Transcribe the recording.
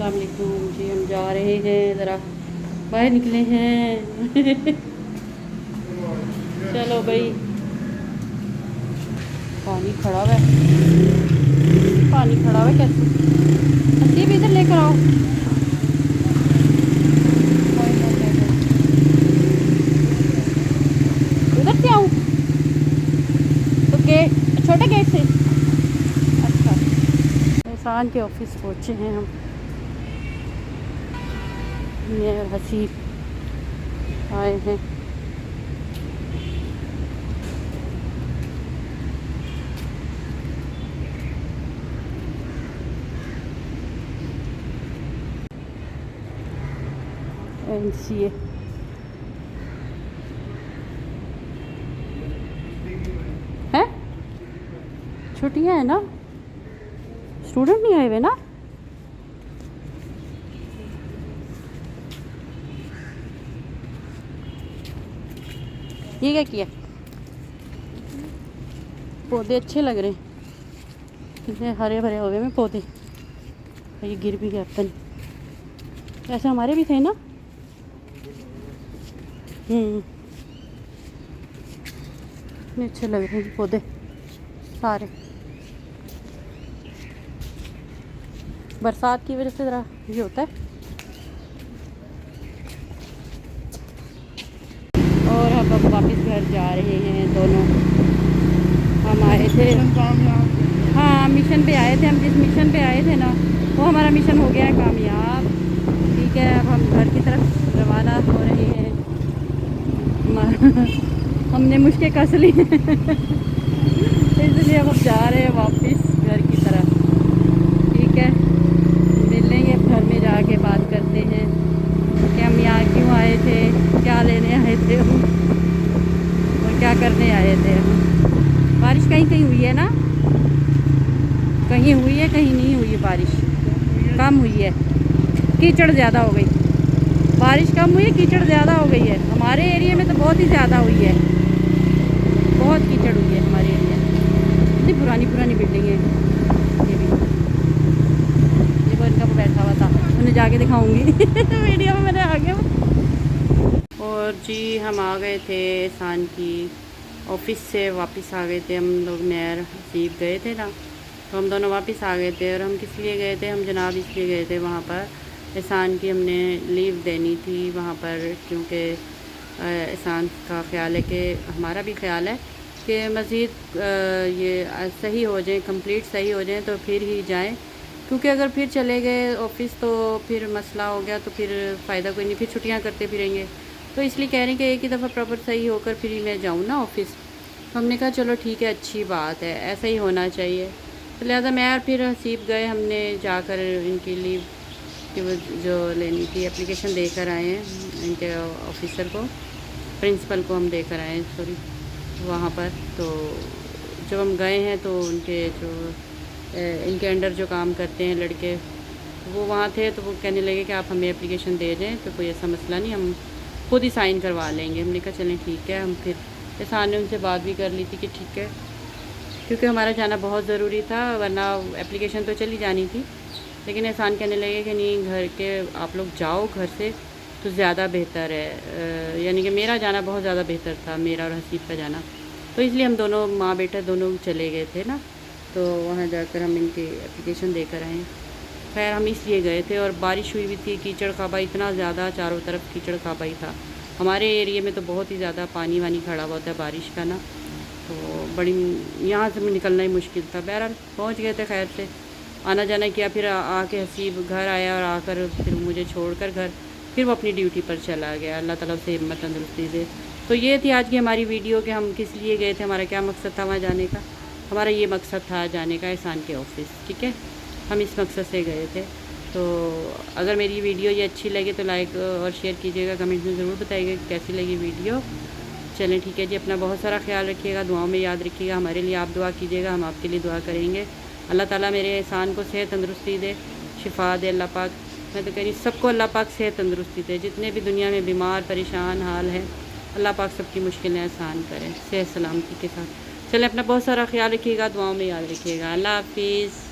अस्सलाम वालेकुम जी। हम जा रहे हैं, ज़रा बाहर निकले हैं। चलो भाई। पानी खड़ा हुआ है, पानी खड़ा हुआ है कैसे? हसीब इधर लेकर आओ। उधर से आऊँ तो गेट, छोटे गेट से? अच्छा, एहसान के ऑफिस पहुँचे हैं हम। ये और हसीब आए हैं। NCA है, छुट्टियाँ है ना, स्टूडेंट नहीं आए हुए ना। ये क्या किया? पौधे अच्छे लग रहे हैं, कितने हरे भरे हुए में पौधे। ये गिर भी गया पता नहीं, ऐसे हमारे भी थे ना। इतने अच्छे लग रहे हैं पौधे सारे। बरसात की वजह से ज़रा ये होता है। और हम अब वापस घर जा रहे हैं दोनों। हम आए थे, हाँ मिशन पे आए थे हम। जिस मिशन पे आए थे ना, वो हमारा मिशन हो गया है कामयाब। ठीक है, अब हम घर की तरफ रवाना हो रहे हैं। हमने मुश्किल कस ली इसलिए अब जा रहे हैं वापस घर की तरफ। ठीक है, मिलेंगे घर में जाके, बात करते हैं कि हम यहाँ क्यों आए थे, क्या लेने आए थे हम, और क्या करने आए थे हम। बारिश कहीं कहीं हुई है ना, कहीं हुई है कहीं नहीं हुई है। बारिश कम हुई है, कीचड़ ज़्यादा हो गई। बारिश कम हुई है, कीचड़ ज़्यादा हो गई है। हमारे एरिया में तो बहुत ही ज़्यादा हुई है, बहुत कीचड़ हुई है हमारे एरिया में। इतनी पुरानी पुरानी बिल्डिंग है। ये भी, ये वो इनका बैठा हुआ था, उन्हें जाके दिखाऊंगी वीडियो में मैंने आगे। और जी हम आ गए थे एहसान की ऑफिस से, वापस आ गए थे हम लोग। मैं और हसीब गए थे ना, तो हम दोनों वापस आ गए थे। और हम किस लिए गए थे? हम जनाब इसलिए गए थे, वहाँ पर एहसान की हमने लीव देनी थी वहाँ पर, क्योंकि एहसान का ख्याल है कि हमारा भी ख्याल है कि मज़ीद ये सही हो जाए, कंप्लीट सही हो जाए तो फिर ही जाएं। क्योंकि अगर फिर चले गए ऑफिस तो फिर मसला हो गया, तो फिर फ़ायदा कोई नहीं, फिर छुट्टियाँ करते फिरेंगे। तो इसलिए कह रहे हैं कि एक ही दफ़ा प्रॉपर सही होकर फिर ही मैं जाऊँ ना ऑफिस। तो हमने कहा चलो ठीक है, अच्छी बात है, ऐसा ही होना चाहिए। तो लिहाजा मैं और फिर हसीब गए, हमने जाकर इनकी लीव कि वो जो लेनी थी एप्लीकेशन देकर आए हैं। इनके ऑफिसर को, प्रिंसिपल को हम देकर आए हैं, सॉरी, वहाँ पर। तो जब हम गए हैं तो उनके जो इनके अंडर जो काम करते हैं लड़के, वो वहाँ थे। तो वो कहने लगे कि आप हमें एप्लीकेशन दे दें, तो कोई ऐसा मसला नहीं, हम खुद ही साइन करवा लेंगे। हमने कहा चलें ठीक है। हम फिर एहसान ने उनसे बात भी कर ली थी कि ठीक है, क्योंकि हमारा जाना बहुत ज़रूरी था, वरना एप्लीकेशन तो चली जानी थी। लेकिन एहसान कहने लगे कि नहीं, घर के आप लोग जाओ घर से तो ज़्यादा बेहतर है। यानी कि मेरा जाना बहुत ज़्यादा बेहतर था, मेरा और हसीब का जाना। तो इसलिए हम दोनों माँ बेटा दोनों चले गए थे ना, तो वहाँ जाकर हम इनकी एप्लीकेशन देकर आए। खैर हम इसलिए गए थे। और बारिश हुई भी थी, कीचड़ काबाई इतना ज़्यादा, चारों तरफ कीचड़ काबाई था। हमारे एरिया में तो बहुत ही ज़्यादा पानी वानी खड़ा हुआ था बारिश का ना, तो बड़ी यहाँ से निकलना ही मुश्किल था। बहरहाल पहुँच गए थे खैर से, आना जाना किया। फिर आके हसीब घर आया, और आकर फिर मुझे छोड़कर घर, फिर वो अपनी ड्यूटी पर चला गया। अल्लाह ताला से हिम्मत तंदुरुस्ती दे। तो ये थी आज की हमारी वीडियो कि हम किस लिए गए थे, हमारा क्या मकसद था वहाँ जाने का। हमारा ये मकसद था जाने का एहसान के ऑफिस। ठीक है, हम इस मकसद से गए थे। तो अगर मेरी वीडियो ये अच्छी लगे तो लाइक और शेयर कीजिएगा, कमेंट में ज़रूर बताइएगा कि कैसी लगी वीडियो। चलें ठीक है जी, अपना बहुत सारा ख्याल रखिएगा, दुआओं में याद रखिएगा। हमारे लिए आप दुआ कीजिएगा, हम आपके लिए दुआ करेंगे। अल्लाह ताला मेरे एहसान को सेहत तंदुरुस्ती दे, शिफा दे अल्लाह पाक। मैं तो कह रही सबको अल्लाह पाक सेहत तंदुरुस्ती दे, जितने भी दुनिया में बीमार परेशान हाल है, अल्लाह पाक सबकी मुश्किलें आसान करें सेहत सलामती के साथ। चलें, अपना बहुत सारा ख्याल रखिएगा, दुआओं में याद रखिएगा। अल्लाह हाफिज़।